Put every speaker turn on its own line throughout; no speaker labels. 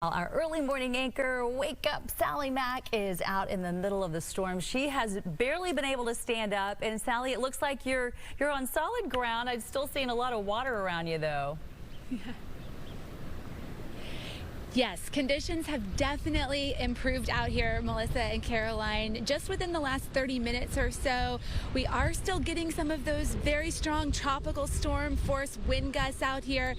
Our early morning anchor, Wake Up Sally Mack, is out in the middle of the storm. She has barely been able to stand up. And Sally, it looks like you're on solid ground. I'm still seeing a lot of water around you, though.
Yes, conditions have definitely improved out here, Melissa and Caroline. Just within the last 30 minutes or so, we are still getting some of those very strong tropical storm force wind gusts out here.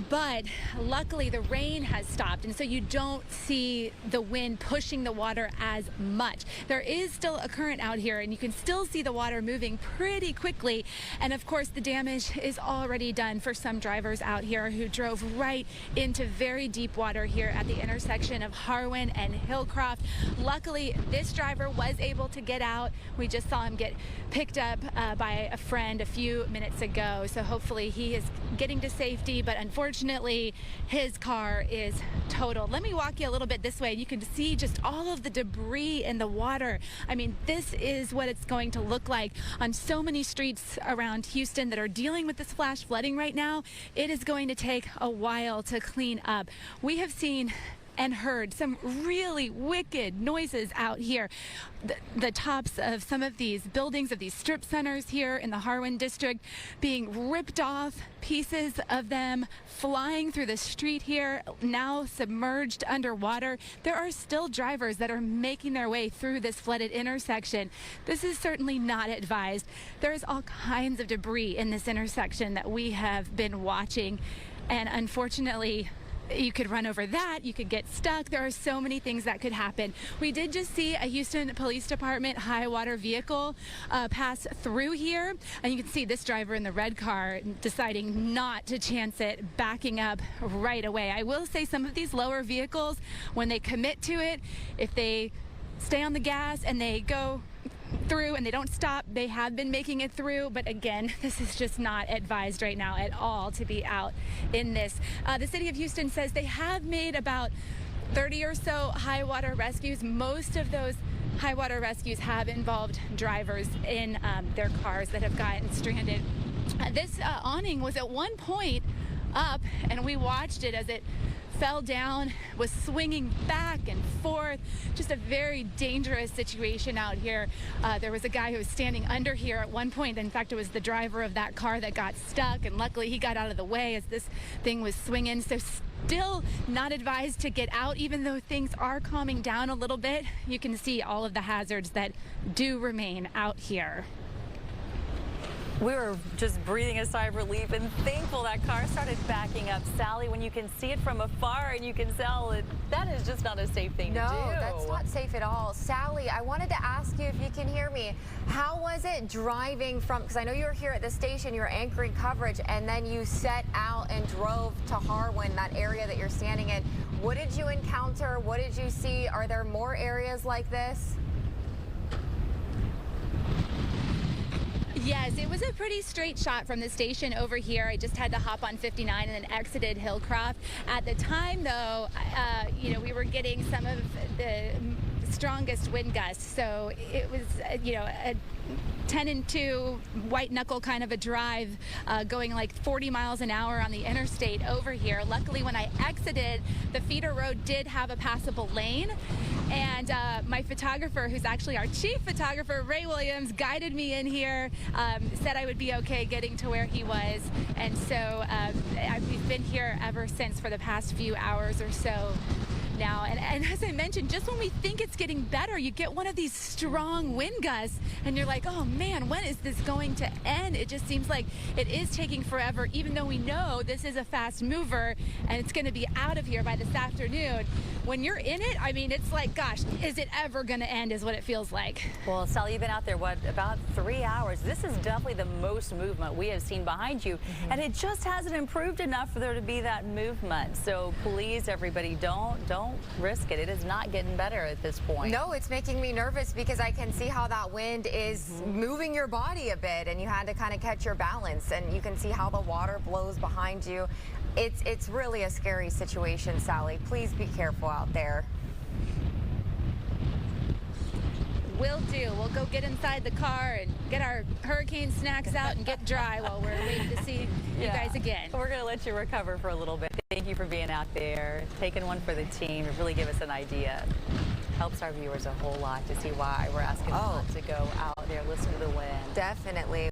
But luckily the rain has stopped, and so you don't see the wind pushing the water as much. There is still a current out here, and you can still see the water moving pretty quickly. And of course, the damage is already done for some drivers out here who drove right into very deep water here at the intersection of Harwin and Hillcroft. Luckily, this driver was able to get out. We just saw him get picked up by a friend a few minutes ago. So hopefully he is getting to safety, but unfortunately, his car is totaled. Let me walk you a little bit this way. You can see just all of the debris in the water. I mean, this is what it's going to look like on so many streets around Houston that are dealing with this flash flooding right now. It is going to take a while to clean up. We have seen and heard some really wicked noises out here. The tops of some of these buildings, of these strip centers here in the Harwin district, being ripped off, pieces of them flying through the street here, now submerged underwater. There are still drivers that are making their way through this flooded intersection. This is certainly not advised. There's all kinds of debris in this intersection that we have been watching, and unfortunately, you could run over that, you could get stuck. There are so many things that could happen. We did just see a Houston Police Department high water vehicle pass through here, and you can see this driver in the red car deciding not to chance it, backing up right away. I will say some of these lower vehicles, when they commit to it, if they stay on the gas and they go through and they don't stop, they have been making it through. But again, this is just not advised right now at all to be out in this. The city of Houston says they have made about 30 or so high water rescues. Most of those high water rescues have involved drivers in their cars that have gotten stranded. This awning was at one point up, and we watched it as it fell down, was swinging back and forth. Just a very dangerous situation out here. There was a guy who was standing under here at one point. In fact, it was the driver of that car that got stuck, and luckily he got out of the way as this thing was swinging. So still not advised to get out, even though things are calming down a little bit. You can see all of the hazards that do remain out here.
We were just breathing a sigh of relief and thankful that car started backing up. Sally, when you can see it from afar and you can tell it, that is just not a safe thing to do.
No, that's not safe at all. Sally, I wanted to ask you if you can hear me. How was it driving from, because I know you were here at the station, you were anchoring coverage, and then you set out and drove to Harwin, that area that you're standing in. What did you encounter? What did you see? Are there more areas like this?
Yes, it was a pretty straight shot from the station over here. I just had to hop on 59 and then exited Hillcroft. At the time, though, we were getting some of the strongest wind gusts. So it was, a 10 and 2 white knuckle kind of a drive going like 40 miles an hour on the interstate over here. Luckily, when I exited, the feeder road did have a passable lane. And my photographer, who's actually our chief photographer, Ray Williams, guided me in here, said I would be okay getting to where he was. And so we've been here ever since for the past few hours or so now. And as I mentioned, just when we think it's getting better, you get one of these strong wind gusts and you're like, oh man, when is this going to end? It just seems like it is taking forever, even though we know this is a fast mover and it's going to be out of here by this afternoon. When you're in it, I mean, it's like, gosh, is it ever going to end is what it feels like.
Well, Sally, you've been out there, about 3 hours. This is definitely the most movement we have seen behind you. And it just hasn't improved enough for there to be that movement. So please, everybody, don't risk it. It is not getting better at this point.
No, it's making me nervous because I can see how that wind is moving your body a bit, and you had to kind of catch your balance, and you can see how the water blows behind you. It's really a scary situation, Sally. Please be careful out there.
Will do. We'll go get inside the car and get our hurricane snacks out and get dry while we're waiting to see you guys again.
We're going to let you recover for a little bit. Thank you for being out there, taking one for the team to really give us an idea. Helps our viewers a whole lot to see why we're asking them not to go out there, listen to the wind.
Definitely.